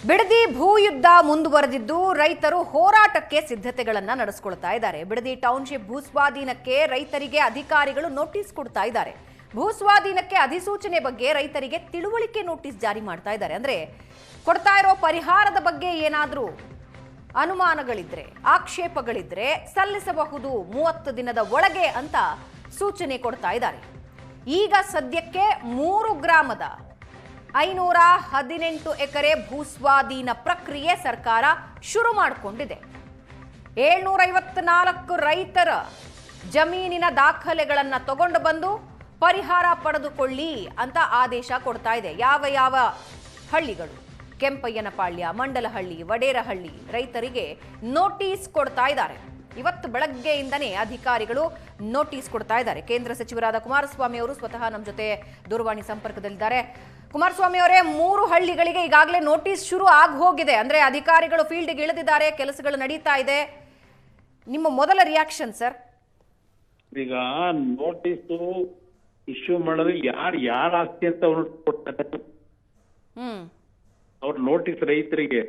ಬಿಡದಿ ಭೂಯುದ್ಧ ಮುಂದುವರೆದಿದ್ದು ರೈತರು ಹೋರಾಟಕ್ಕೆ ಸಿದ್ಧತೆಗಳನ್ನು ನಡೆಸಿಕೊಳ್ತಾ ಇದ್ದಾರೆ. ಬಿಡದಿ ಟೌನ್ಶಿಪ್ ಭೂಸ್ವಾಧೀನಕ್ಕೆ ರೈತರಿಗೆ ಅಧಿಕಾರಿಗಳು ನೋಟಿಸ್ ಕೊಡ್ತಾ ಇದ್ದಾರೆ. ಭೂಸ್ವಾಧೀನಕ್ಕೆ ಅಧಿಸೂಚನೆ ಬಗ್ಗೆ ರೈತರಿಗೆ ತಿಳುವಳಿಕೆ ನೋಟಿಸ್ ಜಾರಿ ಮಾಡ್ತಾ ಇದ್ದಾರೆ. ಅಂದ್ರೆ ಕೊಡ್ತಾ ಇರೋ ಪರಿಹಾರದ ಬಗ್ಗೆ ಏನಾದರೂ ಅನುಮಾನಗಳಿದ್ರೆ, ಆಕ್ಷೇಪಗಳಿದ್ರೆ ಸಲ್ಲಿಸಬಹುದು 30 ದಿನದ ಒಳಗೆ ಅಂತ ಸೂಚನೆ ಕೊಡ್ತಾ ಇದ್ದಾರೆ. ಈಗ ಸದ್ಯಕ್ಕೆ 3 ಗ್ರಾಮದ 518 ಎಕರೆ ಭೂಸ್ವಾಧೀನ ಪ್ರಕ್ರಿಯೆ ಸರ್ಕಾರ ಶುರು ಮಾಡಿಕೊಂಡಿದೆ. 754 ರೈತರ ಜಮೀನಿನ ದಾಖಲೆಗಳನ್ನು ತಗೊಂಡು ಬಂದು ಪರಿಹಾರ ಪಡೆದುಕೊಳ್ಳಿ ಅಂತ ಆದೇಶ ಕೊಡ್ತಾ ಇದೆ. ಯಾವ ಹಳ್ಳಿಗಳು, ಕೆಂಪಯ್ಯನಪಾಳ್ಯ, ಮಂಡಲಹಳ್ಳಿ, ವಡೇರಹಳ್ಳಿ ರೈತರಿಗೆ ನೋಟಿಸ್ ಕೊಡ್ತಾ ಇದ್ದಾರೆ. ಇವತ್ತು ಬೆಳಗ್ಗೆಯಿಂದನೇ ಅಧಿಕಾರಿಗಳು ನೋಟಿಸ್ ಕೊಡ್ತಾ ಇದ್ದಾರೆ. ಕೇಂದ್ರ ಸಚಿವರಾದ ಕುಮಾರಸ್ವಾಮಿ ಅವರು ಸ್ವತಃ ನಮ್ಮ ಜೊತೆ ದೂರವಾಣಿ ಸಂಪರ್ಕದಲ್ಲಿದ್ದಾರೆ. ಕುಮಾರಸ್ವಾಮಿ ಅವರೇ, 3 ಹಳ್ಳಿಗಳಿಗೆ ಈಗಾಗಲೇ ನೋಟಿಸ್ ಶುರು ಆಗಿ ಹೋಗಿದೆ. ಅಂದ್ರೆ ಅಧಿಕಾರಿಗಳು ಫೀಲ್ಡ್ಗೆ ಇಳಿದಿದ್ದಾರೆ, ಕೆಲಸಗಳು ನಡೀತಾ ಇದೆ. ನಿಮ್ಮ ಮೊದಲ ರಿಯಾಕ್ಷನ್ ಸರ್? ಈಗ ನೋಟಿಸ್ ಇಶ್ಯೂ ಮಾಡೋದು ಯಾರ ಆಸ್ತಿ ಅಂತ ಅವ್ರು ಕೊಡ್ತಾರೆ. ಅವ್ರ ನೋಟಿಸ್ ರೈತರಿಗೆ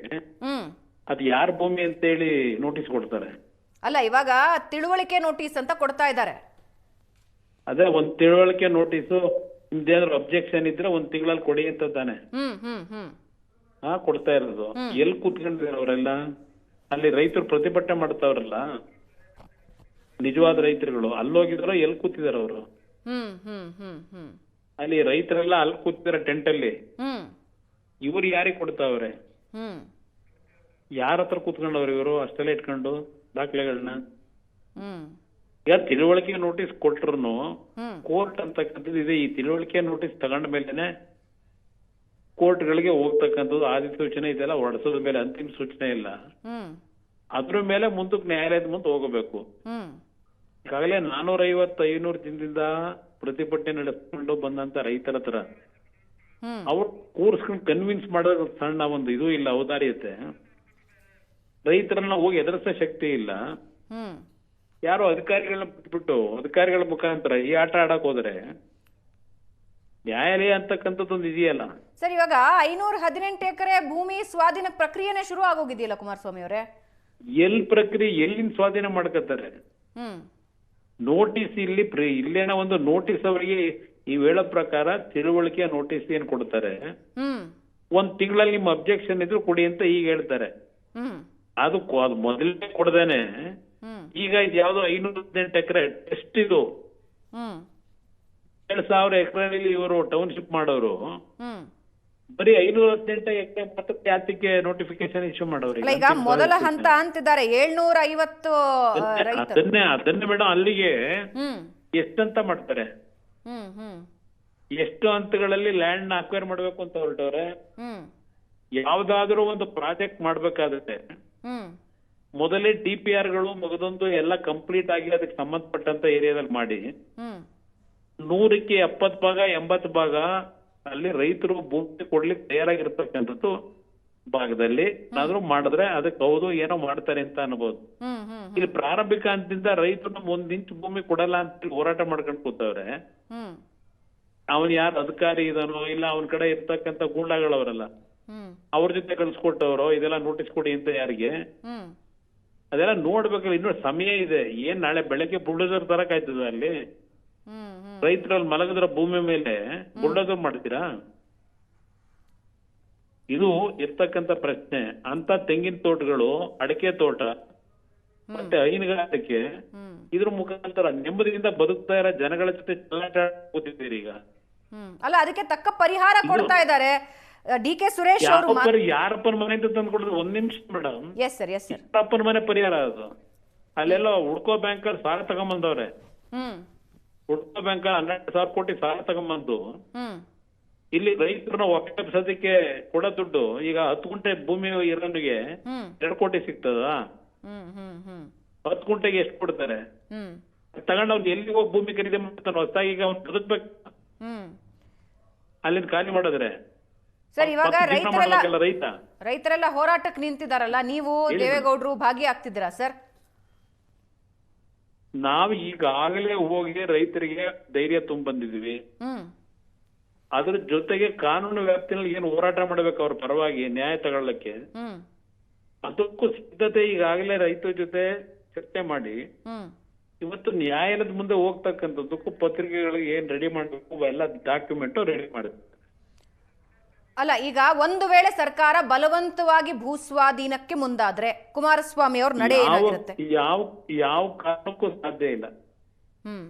ಅದು ಯಾರ ಭೂಮಿ ಅಂತ ಹೇಳಿ ನೋಟಿಸ್ ಕೊಡ್ತಾರೆ. ಅಲ್ಲ, ಇವಾಗ ತಿಳುವಳಿಕೆ ನೋಟಿಸ್ ಅಂತ ಕೊಡ್ತಾ ಇದ್ದಾರೆ. ಅದೇ ಒಂದ್ ತಿಳುವಳಿಕೆ ನೋಟಿಸ್, ನಿಮ್ದೇನಾದ್ರು ಅಬ್ಜೆಕ್ಷನ್ ಇದ್ರೆ 1 ತಿಂಗಳಲ್ಲಿ ಕೊಡಿ ಅಂತ ತಾನೆ ಕೊಡ್ತಾ ಇರೋದು. ಎಲ್ಲಿ ಕೂತ್ಕೊಂಡಿದ್ದಾರೆ ಅವರೆಲ್ಲ? ಅಲ್ಲಿ ರೈತರು ಪ್ರತಿಭಟನೆ ಮಾಡ್ತಾವ್ರಲ್ಲ, ನಿಜವಾದ ರೈತರುಗಳು ಅಲ್ಲೋಗಿದಾರೋ ಎಲ್ಲಿ ಕೂತಿದಾರ ಅವರು? ಅಲ್ಲಿ ರೈತರೆಲ್ಲ ಅಲ್ಲಿ ಕೂತಿದಾರೆ ಟೆಂಟ್ ಅಲ್ಲಿ. ಇವ್ರು ಯಾರಿಗೆ ಕೊಡ್ತಾವ್ರೆ? ಯಾರ ಹತ್ರ ಕೂತ್ಕೊಂಡವ್ರ ಇವರು ಅಷ್ಟೆಲ್ಲ ಇಟ್ಕೊಂಡು ದಾಖಲೆಗಳನ್ನ? ಈಗ ತಿಳುವಳಿಕೆ ನೋಟಿಸ್ ಕೊಟ್ರು ಕೋರ್ಟ್ ಅಂತಕ್ಕಂಥದ್ದು ಇದೆ. ಈ ತಿಳುವಳಿಕೆ ನೋಟಿಸ್ ತಗೊಂಡ ಮೇಲೆನೆ ಕೋರ್ಟ್ಗಳಿಗೆ ಹೋಗ್ತಕ್ಕಂಥದ್ದು. ಅಧಿಸೂಚನೆ ಇದೆಲ್ಲ ಹೊರಡಿಸೋದ ಮೇಲೆ ಅಂತಿಮ ಸೂಚನೆ ಇಲ್ಲ. ಅದ್ರ ಮೇಲೆ ಮುಂದಕ್ಕೆ ನ್ಯಾಯಾಲಯದ ಮುಂದೆ ಹೋಗಬೇಕು. ಈಗಾಗಲೇ 450-500 ದಿನದಿಂದ ಪ್ರತಿಭಟನೆ ನಡೆಸ್ಕೊಂಡು ಬಂದಂತ ರೈತರ ಹತ್ರ ಅವ್ರು ಕೂರ್ಸ್ಕೊಂಡು ಕನ್ವಿನ್ಸ್ ಮಾಡೋದು ಸಣ್ಣ ಒಂದು ಇದು ಇಲ್ಲ, ಔದಾರ್ಯತೆ. ರೈತರನ್ನ ಹೋಗಿ ಎದುರಿಸೋ ಶಕ್ತಿ ಇಲ್ಲ. ಯಾರೋ ಅಧಿಕಾರಿಗಳನ್ನ ಬಿಟ್ಬಿಟ್ಟು ಅಧಿಕಾರಿಗಳ ಮುಖಾಂತರ ಈ ಆಟ ಆಡಕ್ ಹೋದ್ರೆ ನ್ಯಾಯಾಲಯ ಅಂತಕ್ಕಂಥದ್ದೊಂದು ಇದೆಯಲ್ಲ ಸರ್. ಇವಾಗ 518 ಎಕರೆ ಭೂಮಿ ಸ್ವಾಧೀನ ಪ್ರಕ್ರಿಯೆನೇ ಶುರು ಆಗೋಗಿದೆಯಲ್ಲ ಕುಮಾರಸ್ವಾಮಿ ಅವರೇ? ಪ್ರಕ್ರಿಯೆ ಎಲ್ಲಿಂದ ಸ್ವಾಧೀನ ಮಾಡ್ಕೊತಾರೆ? ನೋಟಿಸ್ ಇಲ್ಲೇನೋ ಒಂದು ನೋಟಿಸ್ ಅವರಿಗೆ ಈ ಹೇಳೋ ಪ್ರಕಾರ ತಿಳುವಳಿಕೆ ನೋಟಿಸ್ ಏನ್ ಕೊಡ್ತಾರೆ, 1 ತಿಂಗಳಲ್ಲಿ ನಿಮ್ಮ ಅಬ್ಜೆಕ್ಷನ್ ಇದ್ರು ಕೊಡಿ ಅಂತ ಈಗ ಹೇಳ್ತಾರೆ. ಅದು ಮೊದಲೇ ಕೊಡದೇನೆ ಈಗ ಇದು ಯಾವ್ದೋ 518 ಎಕರೆ ಟೆಸ್ಟ್ ಇದು 2,000 ಎಕರೆಯಲ್ಲಿ ಇವರು ಟೌನ್ಶಿಪ್ ಮಾಡೋರು ಬರೀ 518 ಎಕರೆ ಮಾತ್ರ ಯಾತಕ್ಕೆ ನೋಟಿಫಿಕೇಶನ್ ಇಶ್ಯೂ ಮಾಡೋರು? ಈಗ ಮೊದಲ ಹಂತ ಅಂತಿದ್ದಾರೆ 750 ಅದನ್ನೇ ಮೇಡಮ್, ಅಲ್ಲಿಗೆ ಎಷ್ಟಂತ ಮಾಡ್ತಾರೆ? ಎಷ್ಟು ಹಂತಗಳಲ್ಲಿ ಲ್ಯಾಂಡ್ ನ ಅಕ್ವೈರ್ ಮಾಡ್ಬೇಕು ಅಂತ ಹೊರಟವ್ರೆ. ಯಾವ್ದಾದ್ರು ಒಂದು ಪ್ರಾಜೆಕ್ಟ್ ಮಾಡ್ಬೇಕಾದ್ರೆ ಮೊದಲೇ DPR ಗಳು ಮುಗಿದೊಂದು ಎಲ್ಲ ಕಂಪ್ಲೀಟ್ ಆಗಿ ಅದಕ್ಕೆ ಸಂಬಂಧಪಟ್ಟಂತ ಏರಿಯಾದಲ್ಲಿ ಮಾಡಿ 100ಕ್ಕೆ 70 ಭಾಗ 80 ಭಾಗ ಅಲ್ಲಿ ರೈತರು ಭೂಮಿ ಕೊಡ್ಲಿಕ್ಕೆ ತಯಾರಾಗಿರ್ತಕ್ಕಂಥದ್ದು ಭಾಗದಲ್ಲಿ ಏನಾದ್ರು ಮಾಡಿದ್ರೆ ಅದಕ್ಕೆ ಹೌದು ಏನೋ ಮಾಡ್ತಾರೆ ಅಂತ ಅನ್ಬೋದು. ಇಲ್ಲಿ ಪ್ರಾರಂಭಿಕ ಹಂತದಿಂದ ರೈತರು 1 ಇಂಚ್ ಭೂಮಿ ಕೊಡಲ್ಲ ಅಂತ ಹೋರಾಟ ಮಾಡ್ಕೊಂಡು ಕೂತವ್ರೆ. ಅವನ್ ಯಾರು ಅಧಿಕಾರಿ ಇದಾನೋ ಇಲ್ಲ ಅವನ ಕಡೆ ಇರ್ತಕ್ಕಂಥ ಗೂಂಡಾಗಳವರಲ್ಲ ಅವ್ರ ಜೊತೆ ಕಳ್ಸಿಕೊಟ್ಟವ್ರು ಇದೆಲ್ಲ ನೋಟಿಸ್ ಕೊಡಿ ಅಂತ ಯಾರಿಗೆ? ಅದೆಲ್ಲ ನೋಡ್ಬೇಕಲ್ಲ. ಇನ್ನೂ ಸಮಯ ಇದೆ. ಏನ್ ನಾಳೆ ಬೆಳಗ್ಗೆ ಬುಲ್ಡೋಸರ್ ತರಕ್ ಆಯ್ತದ? ಅಲ್ಲಿ ರೈತರಲ್ಲಿ ಮಲಗಿದ್ರ ಭೂಮಿ ಮೇಲೆ ಬುಲ್ಡೋಸರ್ ಮಾಡ್ತೀರಾ? ಇದು ಇರ್ತಕ್ಕಂಥ ಪ್ರಶ್ನೆ. ಅಂತ ತೆಂಗಿನ ತೋಟಗಳು, ಅಡಿಕೆ ತೋಟ ಮತ್ತೆ ಹೈನುಗಾರಿಕೆ ಇದ್ರ ಮುಖಾಂತರ ನೆಮ್ಮದಿಯಿಂದ ಬದುಕ್ತಾ ಇರೋ ಜನಗಳ ಜೊತೆ ಚಲಾಟ ಕೂತಿದ್ದೀರಿ ಈಗ. ಅಲ್ಲ, ಅದಕ್ಕೆ ತಕ್ಕ ಪರಿಹಾರ ಕೊಡ್ತಾ ಇದ್ದಾರೆ. DK ಸುರೇಶ್ ಅವರು ಯಾರಪ್ಪನ ಮನೆಯಿಂದ ತಂದು ಕೊಡಿದ್ರು? 1 ನಿಮಿಷ ಮೇಡಮ್. ಯಾರಪ್ಪನ ಮನೆ ಪರಿಹಾರ ಅದು? ಅಲ್ಲೆಲ್ಲ ಹುಡ್ಕೋ ಬ್ಯಾಂಕಲ್ಲಿ ಸಾಲ ತಗೊಂಬಂದವ್ರೆ. ಹುಡ್ಕೋ ಬ್ಯಾಂಕ್ 12,000 ಕೋಟಿ ಸಾಲ ತಗೊಂಬಂದು ಇಲ್ಲಿ ರೈತರನ್ನ ಒಪ್ಪಿಸೋದಕ್ಕೆ ಕೊಡೋ ದುಡ್ಡು ಈಗ 10 ಗುಂಟೆ ಭೂಮಿ ಇರೋನಿಗೆ 2 ಕೋಟಿ ಸಿಗ್ತದ? 10 ಗುಂಟೆಗೆ ಎಷ್ಟು ಕೊಡ್ತಾರೆ? ತಗೊಂಡು ಅವ್ನು ಎಲ್ಲಿಗೆ ಹೋಗಿ ಭೂಮಿ ಖರೀದಿ ಮಾಡ್ತಾನೆ? ಹೊಸದಾಗಿ ಈಗ ಅವ್ನು ಬದುಕ್ಬೇಕು ಅಲ್ಲಿಂದ ಖಾಲಿ ಮಾಡಿದ್ರೆ ಸರ್. ಇವಾಗ ರೈತರೆಲ್ಲ ಹೋರಾಟಕ್ಕೆ ನಿಂತಿದಾರಲ್ಲ, ನೀವು ದೇವೇಗೌಡರು ಭಾಗಿಯಾಗ್ತಿದ್ದೀರಾ ಸರ್? ನಾವು ಈಗಾಗಲೇ ಹೋಗಿ ರೈತರಿಗೆ ಧೈರ್ಯ ತುಂಬ ಬಂದಿದೀವಿ. ಅದ್ರ ಜೊತೆಗೆ ಕಾನೂನು ವ್ಯಾಪ್ತಿನಲ್ಲಿ ಏನು ಹೋರಾಟ ಮಾಡ್ಬೇಕು ಅವ್ರ ಪರವಾಗಿ ನ್ಯಾಯ ತಗೊಳ್ಳಕ್ಕೆ, ಅದಕ್ಕೂ ಸಿದ್ಧತೆ ಈಗಾಗಲೇ ರೈತರ ಜೊತೆ ಚರ್ಚೆ ಮಾಡಿ ಇವತ್ತು ನ್ಯಾಯಾಲಯದ ಮುಂದೆ ಹೋಗ್ತಕ್ಕಂಥದ್ದಕ್ಕೂ ಪತ್ರಿಕೆಗಳಿಗೆ ಏನ್ ರೆಡಿ ಮಾಡ್ಬೇಕು ಎಲ್ಲ ಡಾಕ್ಯುಮೆಂಟ್ ರೆಡಿ ಮಾಡಿದ್ರು. ಅಲ್ಲ, ಈಗ ಒಂದು ವೇಳೆ ಸರ್ಕಾರ ಬಲವಂತವಾಗಿ ಭೂಸ್ವಾಧೀನಕ್ಕೆ ಮುಂದಾದ್ರೆ ಕುಮಾರಸ್ವಾಮಿ ಅವ್ರ ನಡೆ ಏನಾಗಿರುತ್ತೆ? ಯಾವ ಕಾರಣಕ್ಕೂ ಸಾಧ್ಯ ಇಲ್ಲ,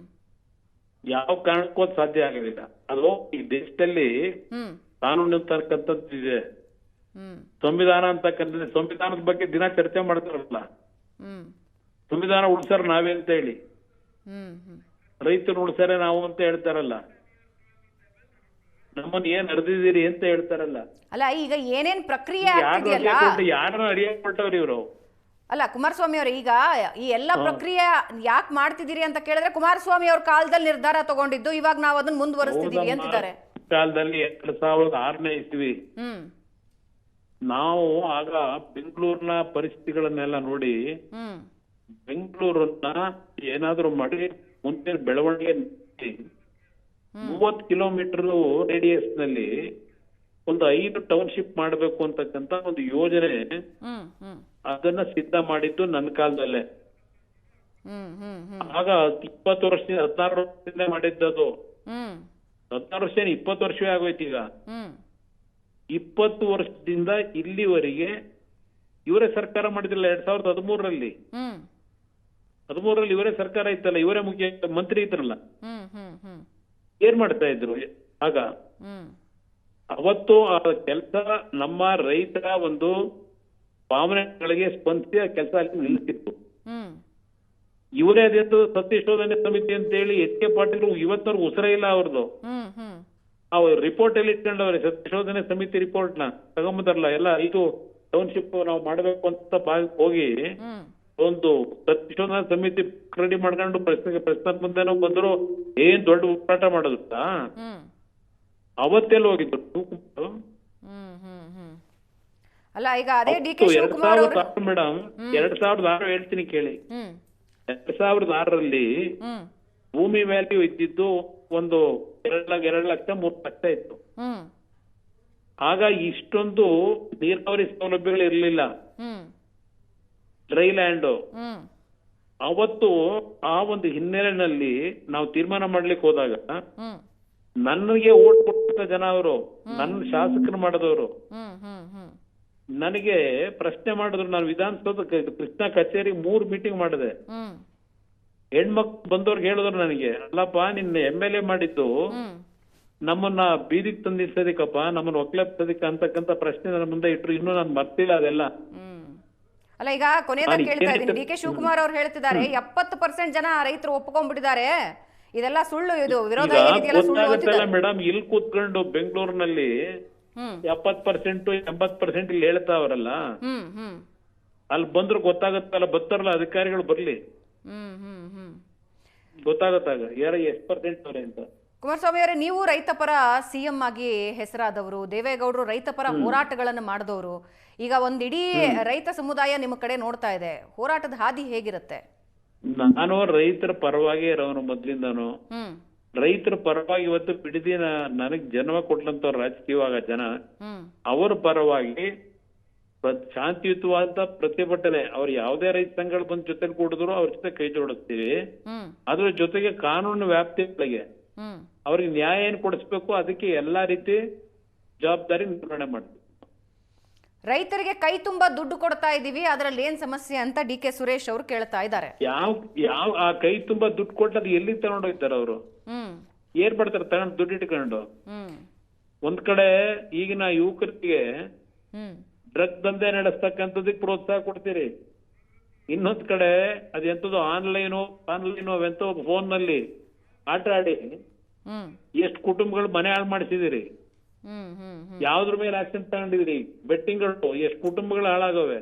ಯಾವ ಕಾರಣಕ್ಕೂ ಸಾಧ್ಯ ಆಗೋದಿಲ್ಲ. ಅದು ಈ ದೇಶದಲ್ಲಿ ಕಾನೂನು ಅಂತಕ್ಕಂಥದ್ದು ಇದೆ, ಸಂವಿಧಾನ ಅಂತಕ್ಕಂಥದ್ದು. ಸಂವಿಧಾನದ ಬಗ್ಗೆ ದಿನ ಚರ್ಚೆ ಮಾಡ್ತಾರಲ್ಲ, ಸಂವಿಧಾನ ಉಳಿಸಾರ ನಾವೇ ಅಂತ ಹೇಳಿ, ರೈತರು ಉಳಿಸಾರೆ ನಾವು ಅಂತ ಹೇಳ್ತಾರಲ್ಲ, ನಮ್ಮನ್ನ ಏನ್ ನಡೆದಿದ್ದೀರಿ ಅಂತ ಹೇಳ್ತಾರಲ್ಲ. ಅಲ್ಲ, ಈಗ ಏನೇನ್ ಪ್ರಕ್ರಿಯೆ ಆಗ್ತಿದೆಯಲ್ಲ, ಯಾರನ್ನ ಅಡಿಯಾಗಿ ಕೊಟ್ಟವ್ರಿ ಇವರು? ಅಲ್ಲ ಕುಮಾರಸ್ವಾಮಿ ಅವರು ಈಗ ಈ ಎಲ್ಲ ಪ್ರಕ್ರಿಯೆ ಯಾಕೆ ಮಾಡ್ತಿದ್ದೀರಿ ಅಂತ ಕೇಳಿದ್ರೆ ಕುಮಾರಸ್ವಾಮಿ ಅವ್ರ ಕಾಲದಲ್ಲಿ ನಿರ್ಧಾರ ತಗೊಂಡಿದ್ದು, ಇವಾಗ ನಾವು ಅದನ್ನ ಮುಂದುವರಿಸ್ತಿದೀವಿ ಅಂತಿದ್ದಾರೆ. ಕಾಲದಲ್ಲಿ 2006ನೇ ಇಸ್ವಿ ನಾವು ಆಗ ಬೆಂಗಳೂರಿನ ಪರಿಸ್ಥಿತಿಗಳನ್ನೆಲ್ಲ ನೋಡಿ ಬೆಂಗಳೂರನ್ನ ಏನಾದ್ರು ಮಾಡಿ ಮುಂದಿನ ಬೆಳವಣಿಗೆ 30 ಕಿಲೋಮೀಟರ್ ರೇಡಿಯಸ್ ನಲ್ಲಿ ಒಂದು 5 ಟೌನ್ಶಿಪ್ ಮಾಡಬೇಕು ಅಂತಕ್ಕಂತ ಒಂದು ಯೋಜನೆ ಅದನ್ನ ಸಿದ್ಧ ಮಾಡಿದ್ದು ನನ್ನ ಕಾಲದಲ್ಲೇ. ಆಗ 20 ವರ್ಷದಿಂದ 16 ವರ್ಷದಿಂದ ಮಾಡಿದ್ದದು. 16 ವರ್ಷ 20 ವರ್ಷವೇ ಆಗೋಯ್ತು. ಈಗ 20 ವರ್ಷದಿಂದ ಇಲ್ಲಿವರೆಗೆ ಇವರೇ ಸರ್ಕಾರ ಮಾಡಿದ್ರಲ್ಲ. 2013ರಲ್ಲಿ ಇವರೇ ಸರ್ಕಾರ ಇತ್ತಲ್ಲ, ಇವರೇ ಮುಖ್ಯ ಮಂತ್ರಿ ಇದ್ರಲ್ಲ, ಏನ್ ಮಾಡ್ತಾ ಇದ್ರು ಆಗ? ಅವತ್ತು ಆ ಕೆಲಸ ನಮ್ಮ ರೈತರ ಒಂದು ಭಾವನೆಗಳಿಗೆ ಸ್ಪಂದಿಸಿ ಆ ಕೆಲಸ ಅಲ್ಲಿ ನಿಲ್ಲಿಸಿತ್ತು. ಇವರೇ ಅದೇನು ಸತ್ಯಶೋಧನೆ ಸಮಿತಿ ಅಂತ ಹೇಳಿ HK ಪಾಟೀಲ್ ಇವತ್ತವ್ರಿಗೆ ಉಸಿರೇ ಇಲ್ಲ ಅವ್ರದ್ದು. ಅವ್ರ ರಿಪೋರ್ಟ್ ಎಲ್ಲಿ ಇಟ್ಕೊಂಡವ್ರೆ? ಸತ್ಯಶೋಧನೆ ಸಮಿತಿ ರಿಪೋರ್ಟ್ ನ ತಗೊಂಬಂದಾರಲ್ಲ, ಎಲ್ಲ 5 ಟೌನ್ಶಿಪ್ ನಾವು ಮಾಡ್ಬೇಕು ಅಂತ ಭಾಗಕ್ಕೆ ಹೋಗಿ ಒಂದು ಸತ್ಯಶೋಧನಾ ಸಮಿತಿ ರೆಡಿ ಮಾಡ್ಕೊಂಡು ಪ್ರಶ್ನೆ ಮುಂದೆನೋ ಬಂದ್ರು. ಏನ್ ದೊಡ್ಡ ಹೋರಾಟ ಮಾಡೋದ? ಅವತ್ತೆಲ್ಲ ಹೋಗಿದ್ರು ಅಲ್ಲ. ಈಗ ಅದೇ DK ಶಿವಕುಮಾರ್ ಅವರು ಮೇಡಮ್ 2006 ಹೇಳ್ತೀನಿ ಕೇಳಿ. 2006ರಲ್ಲಿ ಭೂಮಿ ವ್ಯಾಲ್ಯೂ ಇದ್ದಿದ್ದು ಒಂದು 2 ಲಕ್ಷ 3 ಲಕ್ಷ ಇತ್ತು. ಆಗ ಇಷ್ಟೊಂದು ನೀರಾವರಿ ಸೌಲಭ್ಯಗಳು ಇರ್ಲಿಲ್ಲ, ಡ್ರೈ ಲ್ಯಾಂಡ್. ಅವತ್ತು ಆ ಒಂದು ಹಿನ್ನೆಲೆಯಲ್ಲಿ ನಾವು ತೀರ್ಮಾನ ಮಾಡ್ಲಿಕ್ಕೆ ಹೋದಾಗ ನನಗೆ ಓಟ್ ಕೊಟ್ಟ ಜನ ಅವರು, ನನ್ನ ಶಾಸಕರು ಮಾಡಿದವರು, ನನಗೆ ಪ್ರಶ್ನೆ ಮಾಡಿದ್ರು. ನಾನು ವಿಧಾನಸೌಧ ಕೃಷ್ಣ ಕಚೇರಿ 3 ಮೀಟಿಂಗ್ ಮಾಡಿದೆ. ಹೆಣ್ಮಕ್ಳು ಬಂದವ್ರಿಗೆ ಹೇಳಿದ್ರು ನನಗೆ, ಅಲ್ಲಪ್ಪ ನಿನ್ನ MLA ಮಾಡಿದ್ದು ನಮ್ಮನ್ನ ಬೀದಿಗೆ ತಂದಿರ್ಸೋದಿಕ್ಕಪ್ಪ, ನಮ್ಮನ್ನ ಒಕ್ಲೆಪ್ಸೋದಿಕ್ಕ ಅಂತಕ್ಕಂಥ ಪ್ರಶ್ನೆ ನನ್ನ ಮುಂದೆ ಇಟ್ರು. ಇನ್ನೂ ನಾನು ಮರ್ತಿಲ್ಲ ಅದೆಲ್ಲ. ಅಲ್ಲ, ಈಗ ಕೊನೆಯದಾಗಿ ಕೇಳ್ತಾ ಇದ್ದೀನಿ, DK ಶಿವಕುಮಾರ್ ಅವ್ರು ಹೇಳ್ತಿದ್ದಾರೆ 70% ಜನ ರೈತರು ಒಪ್ಕೊಂಡ್ಬಿಟ್ಟಿದ್ದಾರೆ, ಇದೆಲ್ಲ ಸುಳ್ಳು, ಇದು ವಿರೋಧ ಮೇಡಮ್. ಇಲ್ಲಿ ಕೂತ್ಕೊಂಡು ಬೆಂಗಳೂರಿನಲ್ಲಿ 70% 80% ಇಲ್ಲಿ ಹೇಳ್ತಾವ್ರಲ್ಲ, ಅಲ್ಲಿ ಬಂದ್ರು ಗೊತ್ತಾಗತ್ತಲ್ಲ, ಬರ್ತಾರಲ್ಲ ಅಧಿಕಾರಿಗಳು, ಬರ್ಲಿ ಗೊತ್ತಾಗತ್ತಾಗ ಯಾರ ಎಷ್ಟು ಪರ್ಸೆಂಟ್ ಅವ್ರೆ ಅಂತ. ಕುಮಾರಸ್ವಾಮಿ ಅವರೇ, ನೀವು ರೈತ ಪರ CM ಆಗಿ ಹೆಸರಾದವರು, ದೇವೇಗೌಡರು ರೈತ ಪರ ಹೋರಾಟಗಳನ್ನು ಮಾಡಿದವರು. ಈಗ ಒಂದಿಡೀ ರೈತ ಸಮುದಾಯ ನಿಮ್ಮ ಕಡೆ ನೋಡ್ತಾ ಇದೆ, ಹೋರಾಟದ ಹಾದಿ ಹೇಗಿರುತ್ತೆ? ನಾನು ರೈತರ ಪರವಾಗಿ ಇರೋನು ಮೊದ್ಲಿಂದಾನು. ರೈತರ ಪರವಾಗಿ ಇವತ್ತು ಬಿಡದಿ ನನಗ್ ಜನ್ಮ ಕೊಟ್ಲಂತವ್ರ ರಾಜಕೀಯವಾಗ ಜನ, ಅವರ ಪರವಾಗಿ ಶಾಂತಿಯುತವಾದ ಪ್ರತಿಭಟನೆ, ಅವ್ರು ಯಾವುದೇ ರೈತ ಸಂಘಗಳು ಬಂದ್ ಜೊತೆ ಕೂಡಿದ್ರು ಅವ್ರ ಜೊತೆ ಕೈ ಜೋಡಿಸ್ತೀವಿ. ಅದ್ರ ಜೊತೆಗೆ ಕಾನೂನು ವ್ಯಾಪ್ತಿಗಳಿಗೆ ಅವ್ರಿಗೆ ನ್ಯಾಯ ಏನ್ ಕೊಡಿಸ್ಬೇಕು ಅದಕ್ಕೆ ಎಲ್ಲಾ ರೀತಿ ಜವಾಬ್ದಾರಿ ನಿರ್ವಹಣೆ ಮಾಡ್ತೀವಿ. ರೈತರಿಗೆ ಕೈ ತುಂಬಾ ದುಡ್ಡು ಕೊಡ್ತಾ ಇದೀವಿ, ಅದ್ರಲ್ಲಿ ಏನ್ ಸಮಸ್ಯೆ ಅಂತ DK ಸುರೇಶ್ ಅವರು ಕೇಳ್ತಾ ಇದ್ದಾರೆ. ಯಾವ ಆ ಕೈ ತುಂಬಾ ದುಡ್ಡು ಕೊಟ್ಟದ್ ಎಲ್ಲಿ ತಗೊಂಡೋಗ್ತಾರ ಅವರು? ಏನ್ ಮಾಡ್ತಾರೆ ತಗೊಂಡು ದುಡ್ಡು ಇಟ್ಕೊಂಡು? ಒಂದ್ ಕಡೆ ಈಗಿನ ಯುವಕರಿಗೆ ಡ್ರಗ್ ದಂಧೆ ನಡೆಸ್ತಕ್ಕಂಥದಕ್ಕೆ ಪ್ರೋತ್ಸಾಹ ಕೊಡ್ತೀರಿ, ಇನ್ನೊಂದ್ ಕಡೆ ಅದೆಂತದ್ದು ಆನ್ಲೈನು ಅವೆಂತೋ ಫೋನ್ ನಲ್ಲಿ ಆಟ ಆಡಿ ಎಷ್ಟು ಕುಟುಂಬಗಳು ಮನೆ ಹಾಳು ಮಾಡಿಸಿದಿರಿ. ಯಾವ್ದ್ರ ಮೇಲೆ ಆಕ್ಷನ್ ತಗೊಂಡಿದಿರಿ? ಬೆಟ್ಟಿಂಗ್ಗಳು ಎಷ್ಟು ಕುಟುಂಬಗಳು ಹಾಳಾಗವೆ,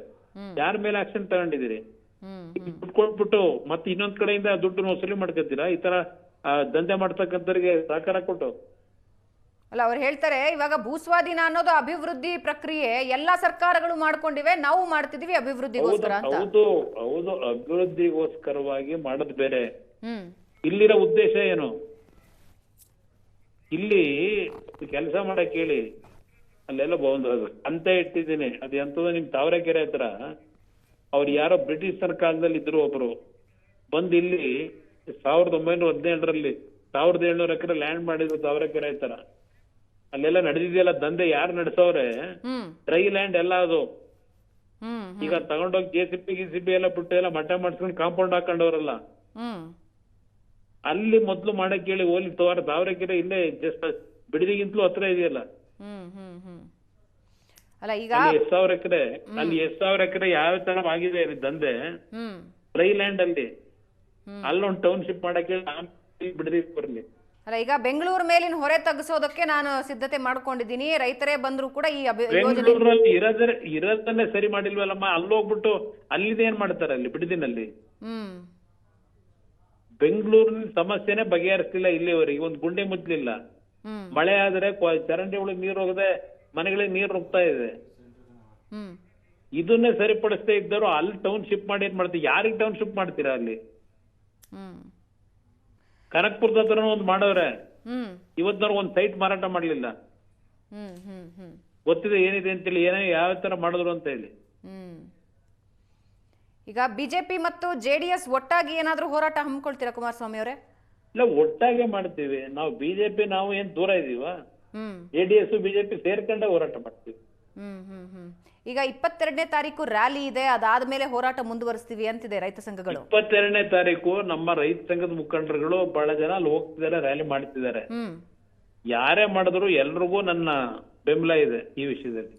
ಯಾರ ಮೇಲೆ ಆಕ್ಷನ್ ತಗೊಂಡಿದಿರಿ? ದುಡ್ಡು ಕೊಟ್ಬಿಟ್ಟು ಮತ್ತೆ ಇನ್ನೊಂದ್ ಕಡೆಯಿಂದ ದುಡ್ಡು ವಸೂಲಿ ಮಾಡ್ಕೊತೀರಾ ಈ ತರ ದಂಧೆ ಮಾಡ್ತಕ್ಕಂಥವ್ರಿಗೆ ಸಹಕಾರ ಕೊಟ್ಟು? ಅಲ್ಲ, ಅವ್ರು ಹೇಳ್ತಾರೆ ಇವಾಗ ಭೂಸ್ವಾಧೀನ ಅನ್ನೋದು ಅಭಿವೃದ್ಧಿ ಪ್ರಕ್ರಿಯೆ ಎಲ್ಲಾ ಸರ್ಕಾರಗಳು ಮಾಡ್ಕೊಂಡಿವೆ, ನಾವು ಮಾಡ್ತಿದೀವಿ ಅಭಿವೃದ್ಧಿಗೋಸ್ಕರ ಅಂತ. ಹೌದು, ಅಭಿವೃದ್ಧಿಗೋಸ್ಕರವಾಗಿ ಮಾಡೋದು ಬೇರೆ. ಇಲ್ಲಿರೋ ಉದ್ದೇಶ ಏನು? ಇಲ್ಲಿ ಕೆಲಸ ಮಾಡಕ್ ಹೇಳಿ, ಅಲ್ಲೆಲ್ಲ ಒಂದು ಅಂತ ಇಟ್ಟಿದ್ದೀನಿ. ಅದು ಎಂತದ ನಿಮ್ ತಾವರೆಕೆರೆ ಹತ್ರ ಅವ್ರು ಯಾರೋ ಬ್ರಿಟಿಷರ್ ಕಾಲದಲ್ಲಿ ಇದ್ರು ಒಬ್ರು ಬಂದ್ ಇಲ್ಲಿ 1917ರಲ್ಲಿ 1700 ಎಕರೆ ಲ್ಯಾಂಡ್ ಮಾಡಿದ್ರು ತಾವರೆಕೆರೆ ಹತ್ರ. ಅಲ್ಲೆಲ್ಲ ನಡೆದಿದೆಯಲ್ಲ ದಂಧೆ, ಯಾರು ನಡೆಸವ್ರೆ? ಡ್ರೈ ಲ್ಯಾಂಡ್ ಎಲ್ಲ ಅದು. ಈಗ ತಗೊಂಡೋಗಿ ಜೆಸಿಪಿ ಎಲ್ಲ ಬಿಟ್ಟು ಎಲ್ಲ ಮಟ್ಟ ಮಾಡ್ಸ್ಕೊಂಡು ಕಾಂಪೌಂಡ್ ಹಾಕೊಂಡವ್ರಲ್ಲ, ಅಲ್ಲಿ ಮೊದ್ಲು ಮಾಡಕ್ ಹೇಳಿ ಹೋಲಿ ತಾವರೆಕೆರೆ ಇಲ್ಲೇ ಜಸ್ಟ್ ಬಿಡದಿಗಿಂತಲೂ ಹತ್ರ ಇದೆಯಲ್ಲ. ಅಲ್ಲ ಈಗ 10,000 ಎಕರೆ, ಅಲ್ಲಿ 10,000 ಎಕರೆ ಯಾವ ತರ ಆಗಿದೆ ದಂಧೆ ಡ್ರೈ ಲ್ಯಾಂಡ್ ಅಲ್ಲಿ. ಅಲ್ಲೊಂದು ಟೌನ್ಶಿಪ್ ಮಾಡಕ್ ಹೇಳಿ ಬಿಡದಿ ಬರ್ಲಿ. ಅಲ್ಲ ಈಗ ಬೆಂಗಳೂರು ಮೇಲಿನ ಹೊರೆ ತಗ್ಗಿಸೋದಕ್ಕೆ ನಾನು ಸಿದ್ಧತೆ ಮಾಡ್ಕೊಂಡಿದ್ದೀನಿ, ರೈತರೇ ಬಂದ್ರು ಕೂಡ ಈ ಬೆಂಗಳೂರಲ್ಲಿ ಇರೋದನ್ನೇ ಸರಿ ಮಾಡಿಲ್ವಲ್ಲಮ್ಮ. ಅಲ್ಲೋಗ್ಬಿಟ್ಟು ಅಲ್ಲಿದೇನ್ ಮಾಡ್ತಾರೆ ಅಲ್ಲಿ ಬಿಡದಿನಲ್ಲಿ? ಬೆಂಗಳೂರಿನ ಸಮಸ್ಯೆನೆ ಬಗೆಹರಿಸ್ತಿಲ್ಲ ಇಲ್ಲಿವರೆಗೆ. ಒಂದು ಗುಂಡಿ ಮುಚ್ಚಲಿಲ್ಲ. ಮಳೆ ಆದ್ರೆ ಚರಂಡಿ ಒಳಗೆ ನೀರು ಹೋಗದೆ ಮನೆಗಳಿಗೆ ನೀರು ಹೋಗ್ತಾ ಇದೆ. ಇದನ್ನೇ ಸರಿಪಡಿಸ್ತಾ ಇದ್ದರು ಅಲ್ಲಿ ಟೌನ್ಶಿಪ್ ಮಾಡಿ ಏನ್ ಮಾಡ್ತೀವಿ? ಯಾರಿಗೆ ಟೌನ್ಶಿಪ್ ಮಾಡ್ತೀರಾ ಅಲ್ಲಿ? ಕನಕ್ಪುರದ ಹತ್ರ ಒಂದ್ ಮಾಡವ್ರೆ, ಇವತ್ನವ್ರು ಒಂದ್ ಸೈಟ್ ಮಾರಾಟ ಮಾಡ್ಲಿಲ್ಲ. ಗೊತ್ತಿದೆ ಏನಿದೆ ಅಂತೇಳಿ, ಏನೇ ಯಾವ ತರ ಮಾಡಿದ್ರು ಅಂತ ಹೇಳಿ. ಈಗ ಬಿಜೆಪಿ ಮತ್ತು ಜೆಡಿಎಸ್ ಒಟ್ಟಾಗಿ ಏನಾದ್ರೂ ಹೋರಾಟ ಹಮ್ಮಿಕೊಳ್ತೀರಾ ಕುಮಾರಸ್ವಾಮಿ ಅವರೇ? ಇಲ್ಲ, ಒಟ್ಟಾಗೆ ಮಾಡ್ತೀವಿ ನಾವು. ಬಿಜೆಪಿ ನಾವು ಏನ್ ದೂರ ಇದೀವ? ಜೆಡಿಎಸ್ ಬಿಜೆಪಿ ಸೇರ್ಕೊಂಡೆ ಹೋರಾಟ ಮಾಡ್ತೀವಿ. ಈಗ 22ನೇ ತಾರೀಕು ರ್ಯಾಲಿ ಇದೆ, ಅದಾದ್ಮೇಲೆ ಹೋರಾಟ ಮುಂದುವರಿಸ್ತೀವಿ ಅಂತಿದೆ ರೈತ ಸಂಘಗಳು. 22ನೇ ತಾರೀಕು ನಮ್ಮ ರೈತ ಸಂಘದ ಮುಖಂಡರುಗಳು ಬಹಳ ಜನ ಅಲ್ಲಿ ಹೋಗ್ತಿದ್ದಾರೆ, ರ್ಯಾಲಿ ಮಾಡ್ತಿದ್ದಾರೆ. ಯಾರೇ ಮಾಡಿದ್ರು ಎಲ್ರಿಗೂ ನನ್ನ ಬೆಂಬಲ ಇದೆ ಈ ವಿಷಯದಲ್ಲಿ.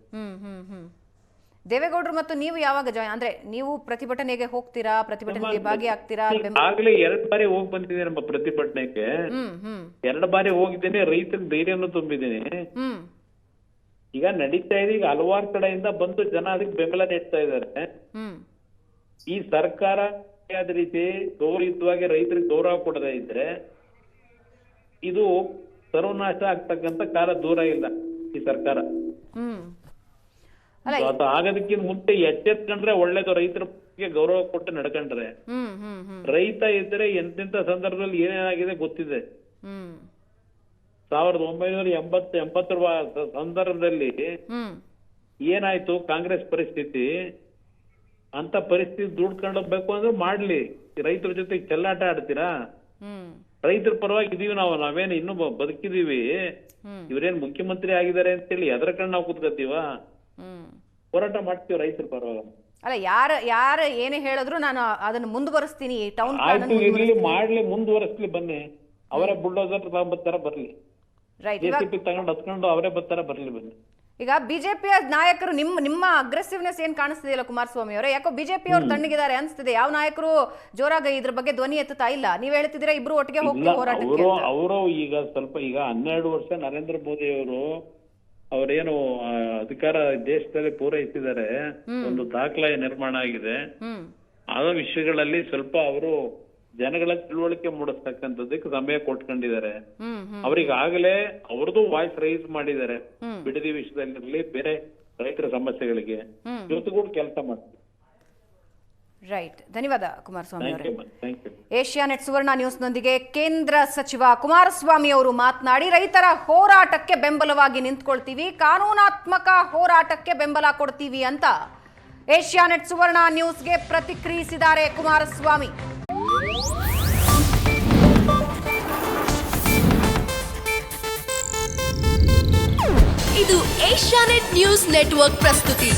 ದೇವೇಗೌಡರು ಮತ್ತು ನೀವು ಯಾವಾಗ ಅಂದ್ರೆ ನೀವು ಪ್ರತಿಭಟನೆಗೆ ಹೋಗ್ತೀರಾ, ಪ್ರತಿಭಟನೆಗೆ ಭಾಗಿಯಾಗ್ತೀರಾ? ಆಗ್ಲೇ 2 ಬಾರಿ ಹೋಗಿ ಬಂದಿದ್ದೀನಿ ನಮ್ಮ ಪ್ರತಿಭಟನೆಗೆ. 2 ಬಾರಿ ಹೋಗಿದ್ದೀನಿ, ರೈತರ ಧೈರ್ಯನೂ ತುಂಬಿದ್ದೀನಿ. ಈಗ ನಡೀತಾ ಇದೆ. ಈಗ ಹಲವಾರು ಕಡೆಯಿಂದ ಬಂದು ಜನ ಅದಕ್ಕೆ ಬೆಂಬಲ ನೀಡ್ತಾ ಇದ್ದಾರೆ. ಈ ಸರ್ಕಾರ ಆದ ರೀತಿ ಗೌರವಯುತವಾಗಿ ರೈತರಿಗೆ ಗೌರವ ಕೊಡದೇ ಇದ್ರೆ ಇದು ಸರ್ವನಾಶ ಆಗ್ತಕ್ಕಂತ ಕಾಲ ದೂರ ಇಲ್ಲ ಈ ಸರ್ಕಾರ. ಅದು ಆಗೋದಕ್ಕಿಂತ ಮುಂಚೆ ಎಚ್ಚೆತ್ಕೊಂಡ್ರೆ ಒಳ್ಳೇದು. ರೈತರ ಗೌರವ ಕೊಟ್ಟು ನಡ್ಕೊಂಡ್ರೆ, ರೈತ ಇದ್ರೆ ಎಂತೆಂತ ಸಂದರ್ಭದಲ್ಲಿ ಏನೇನಾಗಿದೆ ಗೊತ್ತಿದೆ. 1980 ಸಂದರ್ಭದಲ್ಲಿ ಏನಾಯ್ತು ಕಾಂಗ್ರೆಸ್ ಪರಿಸ್ಥಿತಿ, ಅಂತ ಪರಿಸ್ಥಿತಿ ದುಡ್ಕೊಂಡು ಹೋಗ್ಬೇಕು ಅಂದ್ರೆ ಮಾಡ್ಲಿ. ರೈತರ ಜೊತೆ ಚೆಲ್ಲಾಟ ಆಡ್ತೀರಾ? ರೈತರ ಪರವಾಗಿ ಇದೀವಿ ನಾವು. ನಾವೇನು ಇನ್ನು ಬದುಕಿದೀವಿ. ಇವ್ರೇನ್ ಮುಖ್ಯಮಂತ್ರಿ ಆಗಿದ್ದಾರೆ ಅಂತೇಳಿ ಎದರ್ಕೊಂಡು ನಾವು ಕೂತ್ಕೊತೀವ? ಹೋರಾಟ ಮಾಡ್ತೀವಿ ರೈತರ ಪರವಾಗಿ. ಅಲ್ಲ, ಯಾರು ಏನೇ ಹೇಳಿದ್ರು ನಾನು ಅದನ್ನ ಮುಂದುವರಿಸ್ತೀನಿ. ಟೌನ್ ಮಾಡ್ಲಿ, ಮುಂದುವರಿಸ್ಲಿ, ಬನ್ನಿ. ಅವರೇ ಬುಲ್ಡೋಸರ್ ಬರ್ತಾರ ಬರ್ಲಿ, ಜೆಸಿಪಿ ತಗೊಂಡು ಹತ್ಕೊಂಡು ಅವರೇ ಬರ್ತಾರ ಬರ್ಲಿ, ಬನ್ನಿ. ಈಗ ಬಿಜೆಪಿಯ ನಾಯಕರು ನಿಮ್ಮ ಅಗ್ರೆಸಿವ್ನೆಸ್ ಏನ್ ಕಾಣಿಸ್ತಿದೆಯಲ್ಲ ಕುಮಾರಸ್ವಾಮಿ ಅವರೇ? ಯಾಕೋ ಬಿಜೆಪಿ ಅವರು ತಣ್ಣಗಿದ್ದಾರೆ ಅನ್ಸ್ತಿದೆ. ಯಾವ ನಾಯಕರು ಜೋರಾಗಿ ಇದ್ರ ಬಗ್ಗೆ ಧ್ವನಿ ಎತ್ತುತ್ತಾ ಇಲ್ಲ. ನೀವ್ ಹೇಳ್ತಿದ್ದೀರಾ ಇಬ್ರು ಒಟ್ಟಿಗೆ ಹೋಗ್ತೀವಿ ಹೋರಾಟಕ್ಕೆ. ಅವರು ಈಗ ಸ್ವಲ್ಪ 12 ವರ್ಷ ನರೇಂದ್ರ ಮೋದಿ ಅವರು ಅವರೇನು ಅಧಿಕಾರ ದೇಶದಲ್ಲಿ ಪೂರೈಸಿದ್ದಾರೆ, ಒಂದು ದಾಖಲೆ ನಿರ್ಮಾಣ ಆಗಿದೆ. ಆ ವಿಷಯಗಳಲ್ಲಿ ಸ್ವಲ್ಪ ಅವರು ಜನಗಳ ತಿಳುವಳಿಕೆ ಮೂಡಿಸ್ತಕ್ಕಂಥದ್ದಕ್ಕೆ ಸಮಯ ಕೊಟ್ಕೊಂಡಿದ್ದಾರೆ. ಅವ್ರಿಗಾಗಲೇ ಅವ್ರದ್ದು ವಾಯ್ಸ್ ರೈಸ್ ಮಾಡಿದ್ದಾರೆ, ಬಿಡದಿ ವಿಷಯದಲ್ಲಿರ್ಲಿ, ಬೇರೆ ರೈತರ ಸಮಸ್ಯೆಗಳಿಗೆ ಜೊತೆಗೂಡ ಕೆಲಸ ಮಾಡ್ತಾರೆ. ರೈಟ್, ಧನ್ಯವಾದ ಕುಮಾರಸ್ವಾಮಿ ಅವರೇ. ಏಷ್ಯಾನೆಟ್ ಸುವರ್ಣ ನ್ಯೂಸ್ನೊಂದಿಗೆ ಕೇಂದ್ರ ಸಚಿವ ಕುಮಾರಸ್ವಾಮಿ ಅವರು ಮಾತನಾಡಿ ರೈತರ ಹೋರಾಟಕ್ಕೆ ಬೆಂಬಲವಾಗಿ ನಿಂತ್ಕೊಳ್ತೀವಿ, ಕಾನೂನಾತ್ಮಕ ಹೋರಾಟಕ್ಕೆ ಬೆಂಬಲ ಕೊಡ್ತೀವಿ ಅಂತ ಏಷ್ಯಾನೆಟ್ ಸುವರ್ಣ ನ್ಯೂಸ್ಗೆ ಪ್ರತಿಕ್ರಿಯಿಸಿದ್ದಾರೆ ಕುಮಾರಸ್ವಾಮಿ. ಇದು ಏಷ್ಯಾನೆಟ್ ನ್ಯೂಸ್ ನೆಟ್ವರ್ಕ್ ಪ್ರಸ್ತುತಿ.